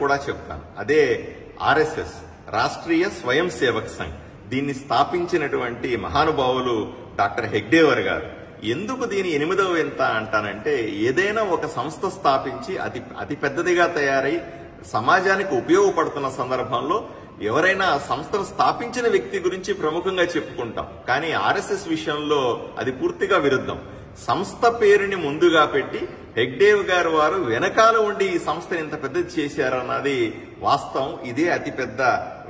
కూడా చెప్తాను. అదే ఆర్ఎస్ఎస్, రాష్ట్రీయ స్వయం సేవక్ సంఘ్. దీన్ని స్థాపించినటువంటి మహానుభావులు డాక్టర్ హెగ్డేవర్ గారు. ఎందుకు దీని 8వ వింత అంటానంటే, ఏదైనా ఒక సంస్థ స్థాపించి అతి పెద్దదిగా తయారై సమాజానికి ఉపయోగపడుతున్న సందర్భంలో ఎవరైనా సంస్థను స్థాపించిన వ్యక్తి గురించి ప్రముఖంగా చెప్పుకుంటాం. కానీ ఆర్ఎస్ఎస్ విషయంలో అది పూర్తిగా విరుద్ధం. సంస్థ పేరుని ముందుగా పెట్టి హెగ్డేవ్ గారు వారు వెనకాల ఉండి ఈ సంస్థను ఇంత పెద్దది చేశారన్నది వాస్తవం. ఇదే అతిపెద్ద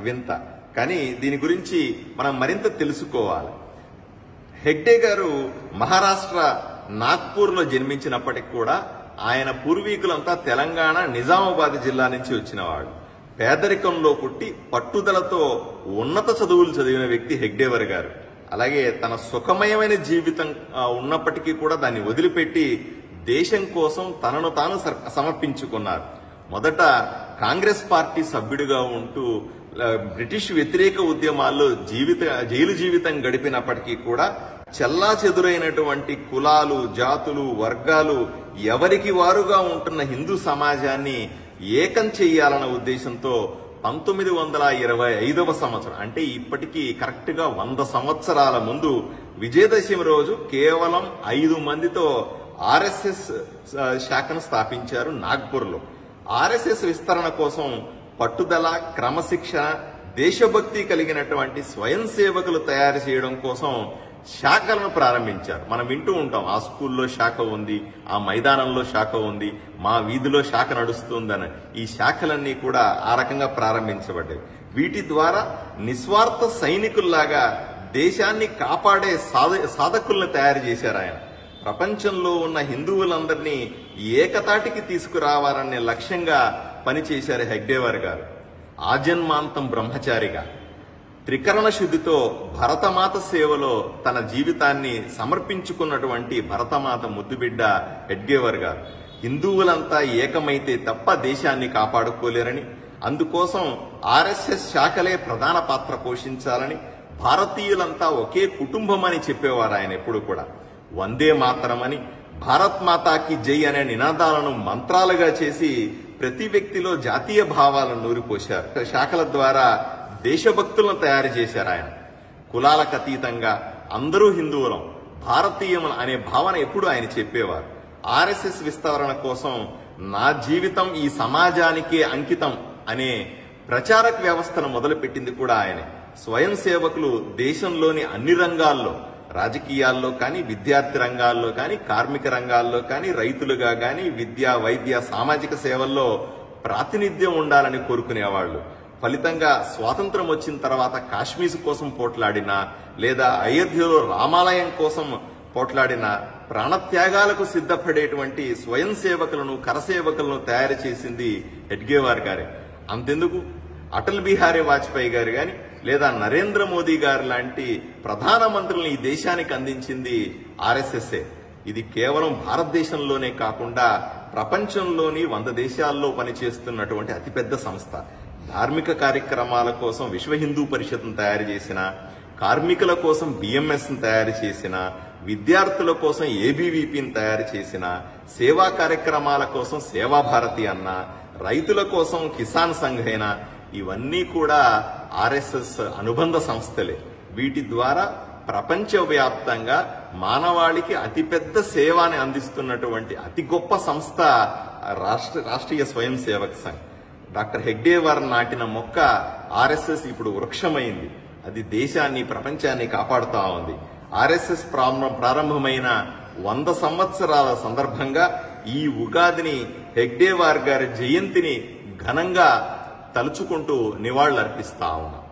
వింత. కానీ దీని గురించి మనం మరింత తెలుసుకోవాలి. హెగ్డే గారు మహారాష్ట్ర నాగ్పూర్లో జన్మించినప్పటికి కూడా ఆయన పూర్వీకులంతా తెలంగాణ నిజామాబాద్ జిల్లా నుంచి వచ్చినవాడు. పేదరికంలో పుట్టి పట్టుదలతో ఉన్నత చదువులు చదివిన వ్యక్తి హెగ్డేవర్ గారు. అలాగే తన సుఖమయమైన జీవితం ఉన్నప్పటికీ కూడా దాన్ని వదిలిపెట్టి దేశం కోసం తనను తాను సమర్పించుకున్నారు. మొదట కాంగ్రెస్ పార్టీ సభ్యుడిగా ఉంటూ బ్రిటిష్ వ్యతిరేక ఉద్యమాల్లో జైలు జీవితం గడిపినప్పటికీ కూడా చెల్లా చెదురైనటువంటి కులాలు, జాతులు, వర్గాలు ఎవరికి వారుగా ఉంటున్న హిందూ సమాజాన్ని ఏకం చెయ్యాలన్న ఉద్దేశంతో 1925వ సంవత్సరం, అంటే ఇప్పటికీ కరెక్ట్ గా 100 సంవత్సరాల ముందు విజయదశమి రోజు కేవలం 5 మందితో ఆర్ఎస్ఎస్ శాఖను స్థాపించారు నాగ్పూర్లో. ఆర్ఎస్ఎస్ విస్తరణ కోసం పట్టుదల, క్రమశిక్షణ, దేశభక్తి కలిగినటువంటి స్వయం సేవకులు తయారు చేయడం కోసం శాఖలను ప్రారంభించారు. మనం వింటూ ఉంటాం, ఆ స్కూల్లో శాఖ ఉంది, ఆ మైదానంలో శాఖ ఉంది, మా వీధిలో శాఖ నడుస్తుందని. ఈ శాఖలన్నీ కూడా ఆ రకంగా ప్రారంభించబడ్డాయి. వీటి ద్వారా నిస్వార్థ సైనికుల్లాగా దేశాన్ని కాపాడే సాధకుల్ని తయారు చేశారు ఆయన. ప్రపంచంలో ఉన్న హిందువులందరినీ ఏకతాటికి తీసుకురావాలనే లక్ష్యంగా పనిచేశారు హెగ్డేవర్ గారు. ఆజన్మాంతం బ్రహ్మచారిగా త్రికరణ శుద్ధితో భరతమాత సేవలో తన జీవితాన్ని సమర్పించుకున్నటువంటి భరతమాత ముద్దుబిడ్డ హెగ్డేవర్ గారు. హిందువులంతా ఏకమైతే తప్ప దేశాన్ని కాపాడుకోలేరని, అందుకోసం ఆర్ఎస్ఎస్ శాఖలే ప్రధాన పాత్ర పోషించాలని, భారతీయులంతా ఒకే కుటుంబం అని చెప్పేవారు ఆయన ఎప్పుడు కూడా. వందే మాతరమని, భారత్ మాతాకి జై అనే నినాదాలను మంత్రాలుగా చేసి ప్రతి వ్యక్తిలో జాతీయ భావాలను నూరిపోశారు. శాఖల ద్వారా దేశభక్తులను తయారు చేశారు ఆయన. కులాలకు అతీతంగా అందరూ హిందువులం, భారతీయం అనే భావన ఎప్పుడు ఆయన చెప్పేవారు. ఆర్ఎస్ఎస్ విస్తరణ కోసం నా జీవితం ఈ సమాజానికే అంకితం అనే ప్రచారక వ్యవస్థను మొదలుపెట్టింది కూడా ఆయనే. స్వయం సేవకులు దేశంలోని అన్ని రంగాల్లో, రాజకీయాల్లో కానీ, విద్యార్థి రంగాల్లో కానీ, కార్మిక రంగాల్లో కానీ, రైతులుగా కానీ, విద్య, వైద్య, సామాజిక సేవల్లో ప్రాతినిధ్యం ఉండాలని కోరుకునేవాళ్లు. ఫలితంగా స్వాతంత్రం వచ్చిన తర్వాత కాశ్మీర్ కోసం పోట్లాడినా, లేదా అయోధ్యలో రామాలయం కోసం పోట్లాడినా ప్రాణత్యాగాలకు సిద్ధపడేటువంటి స్వయం సేవకులను, కరసేవకులను తయారు చేసింది హెగ్డేవర్ గారే. అంతెందుకు, అటల్ బిహారీ వాజ్పేయి గారు గాని, లేదా నరేంద్ర మోదీ గారు లాంటి ప్రధానమంత్రులను ఈ దేశానికి అందించింది ఆర్ఎస్ఎస్ఏ. ఇది కేవలం భారతదేశంలోనే కాకుండా ప్రపంచంలోని 100 దేశాల్లో పనిచేస్తున్నటువంటి అతిపెద్ద సంస్థ. ధార్మిక కార్యక్రమాల కోసం విశ్వ హిందూ పరిషత్ను తయారు చేసిన, కార్మికుల కోసం బిఎంఎస్ను తయారు చేసిన, విద్యార్థుల కోసం ఏబీవీపీని తయారు చేసిన, సేవా కార్యక్రమాల కోసం సేవాభారతి అన్న, రైతుల కోసం కిసాన్ సంఘ్ అయినా, ఇవన్నీ కూడా ఆర్ఎస్ఎస్ అనుబంధ సంస్థలే. వీటి ద్వారా ప్రపంచవ్యాప్తంగా మానవాళికి అతిపెద్ద సేవని అందిస్తున్నటువంటి అతి గొప్ప సంస్థ రాష్ట్రీయ స్వయం సేవక్ సంఘ్. డాక్టర్ హెగ్డేవర్ నాటిన మొక్క ఆర్ఎస్ఎస్ ఇప్పుడు వృక్షమైంది. అది దేశాన్ని, ప్రపంచాన్ని కాపాడుతా ఉంది. ఆర్ఎస్ఎస్ ప్రారంభమైన 100 సంవత్సరాల సందర్భంగా ఈ ఉగాదిని, హెగ్డేవర్ గారి జయంతిని ఘనంగా తలుచుకుంటూ నివాళులర్పిస్తా ఉన్నాం.